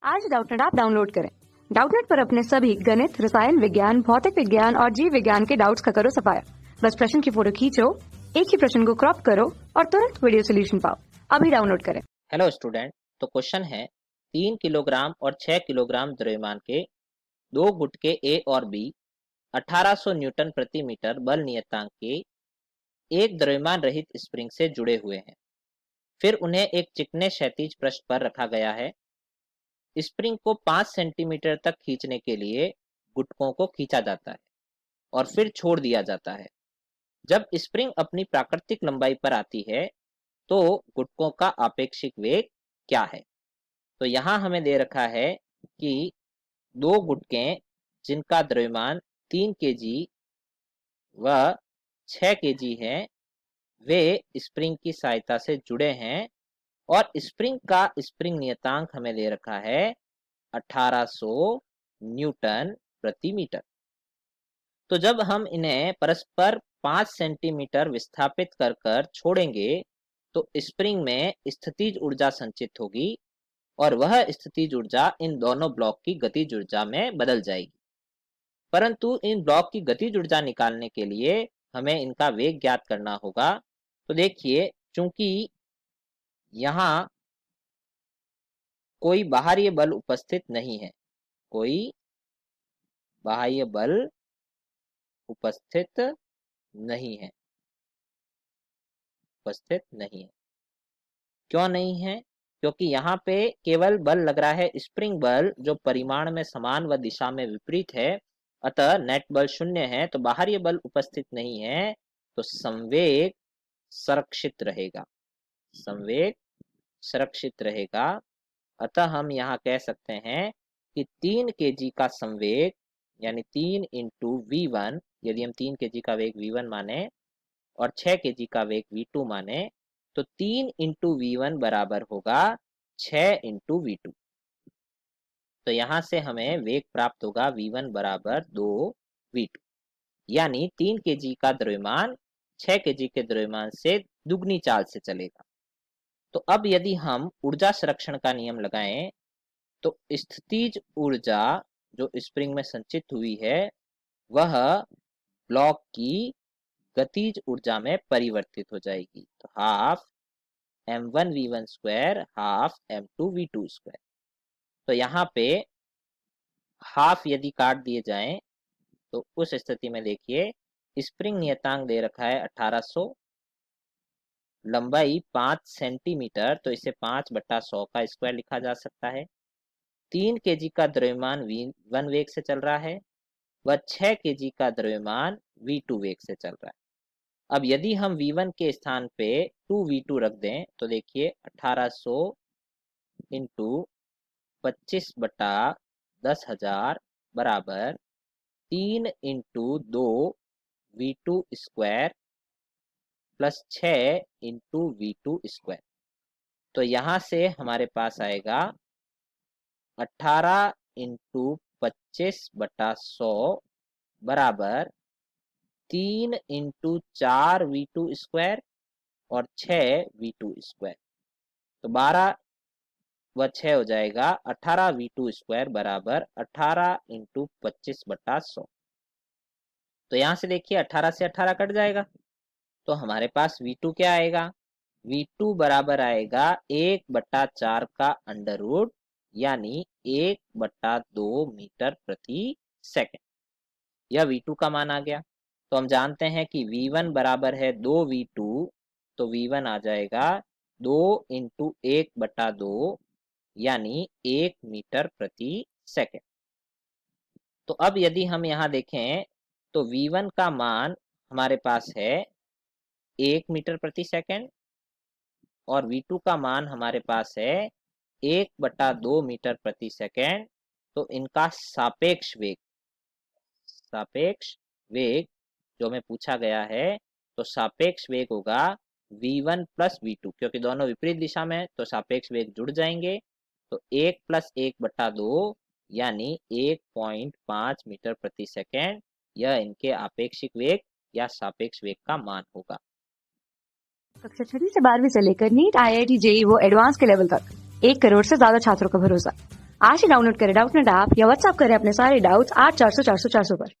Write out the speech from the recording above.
आज Doubtnut app download करें। Doubtnut पर अपने सभी गणित, रसायन विज्ञान, भौतिक विज्ञान और जीव विज्ञान के डाउट्स का करो सफाया। बस प्रश्न की फोटो खींचो, एक ही प्रश्न को क्रॉप करो और तुरंत वीडियो सोल्यूशन पाओ। अभी डाउनलोड करें। हेलो स्टूडेंट, तो क्वेश्चन है 3 किलोग्राम और 6 किलोग्राम द्रव्यमान के दो गुटके ए और बी 1800 न्यूटन प्रति मीटर बल नियतांक के एक द्रव्यमान रहित स्प्रिंग से जुड़े हुए हैं। फिर उन्हें एक चिकने क्षैतिज पृष्ठ पर रखा गया है। स्प्रिंग को 5 सेंटीमीटर तक खींचने के लिए गुटकों को खींचा जाता है और फिर छोड़ दिया जाता है। जब स्प्रिंग अपनी प्राकृतिक लंबाई पर आती है तो गुटकों का आपेक्षिक वेग क्या है? तो यहाँ हमें दे रखा है कि दो गुटके जिनका द्रव्यमान 3 केजी व 6 केजी है, वे स्प्रिंग की सहायता से जुड़े हैं और स्प्रिंग का स्प्रिंग नियतांक हमें दे रखा है 1800 न्यूटन प्रति मीटर। तो जब हम इन्हें परस्पर 5 सेंटीमीटर विस्थापित कर कर छोड़ेंगे तो स्प्रिंग में स्थितिज ऊर्जा संचित होगी और वह स्थितिज ऊर्जा इन दोनों ब्लॉक की गतिज ऊर्जा में बदल जाएगी। परंतु इन ब्लॉक की गतिज ऊर्जा निकालने के लिए हमें इनका वेग ज्ञात करना होगा। तो देखिए, चूंकि यहाँ कोई बाहरी बल उपस्थित नहीं है, कोई बाह्य बल उपस्थित नहीं है, उपस्थित नहीं है। क्यों नहीं है? क्योंकि यहाँ पे केवल बल लग रहा है स्प्रिंग बल, जो परिमाण में समान व दिशा में विपरीत है, अतः नेट बल शून्य है। तो बाहरी बल उपस्थित नहीं है, तो संवेग संरक्षित रहेगा, संवेग संरक्षित रहेगा। अतः हम यहाँ कह सकते हैं कि 3 केजी का संवेग यानी 3 इंटू V1, यदि हम 3 केजी का वेग V1 माने और 6 केजी का वेग V2 माने, तो 3 इंटू V1 बराबर होगा 6 इंटू V2। तो यहाँ से हमें वेग प्राप्त होगा V1 बराबर 2V2, यानी 3 केजी का द्रव्यमान 6 केजी के द्रव्यमान से दुगनी चाल से चलेगा। तो अब यदि हम ऊर्जा संरक्षण का नियम लगाएं तो स्थितिज ऊर्जा जो स्प्रिंग में संचित हुई है वह ब्लॉक की गतिज ऊर्जा में परिवर्तित हो जाएगी। तो half m1v1 square half m2v2 square. तो यहाँ पे हाफ यदि काट दिए जाएं तो उस स्थिति में देखिए, स्प्रिंग नियतांक दे रखा है 1800, लंबाई 5 सेंटीमीटर, तो इसे 5/100 का स्क्वायर लिखा जा सकता है। 3 केजी का द्रव्यमान V1 वेग से चल रहा है व 6 केजी का द्रव्यमान V2 वेग से चल रहा है। अब यदि हम V1 के स्थान पे 2V2 रख दें तो देखिए 1800 इंटू 25/10,000 बराबर 3 into 2V2 square plus 6 into V2 square. तो यहाँ से हमारे पास आएगा 18 इंटू 25/100 बराबर 3 इंटू 4V2 स्क्वायर और 6V2 स्क्वायर। तो 12 व 6 हो जाएगा 18V2 स्क्वायर बराबर 18 इंटू 25/100। तो यहाँ से देखिए 18 से 18 कट जाएगा, तो हमारे पास V2 क्या आएगा? V2 बराबर आएगा 1/4 का अंडर रूट, यानी 1/2 मीटर प्रति सेकंड। यह V2 का मान आ गया। तो हम जानते हैं कि V1 बराबर है 2V2, तो V1 आ जाएगा 2 इंटू 1/2 यानी 1 मीटर प्रति सेकंड। तो अब यदि हम यहाँ देखें तो V1 का मान हमारे पास है 1 मीटर प्रति सेकंड और V2 का मान हमारे पास है 1/2 मीटर प्रति सेकंड। तो इनका सापेक्ष वेग जो हमें पूछा गया है, तो सापेक्ष वेग होगा V1 प्लस V2, क्योंकि दोनों विपरीत दिशा में तो सापेक्ष वेग जुड़ जाएंगे। तो 1 + 1/2 यानी 1.5 मीटर प्रति सेकंड, यह इनके आपेक्षिक वेग या सापेक्ष वेग का मान होगा। कक्षा 6 से 12वीं से लेकर नीट, IIT, JEE वो एडवांस के लेवल तक 1 करोड़ से ज्यादा छात्रों का भरोसा। आज ही डाउनलोड करें डाउटनेट ऐप या व्हाट्सएप करें अपने सारे डाउट्स 8400 400 400 पर।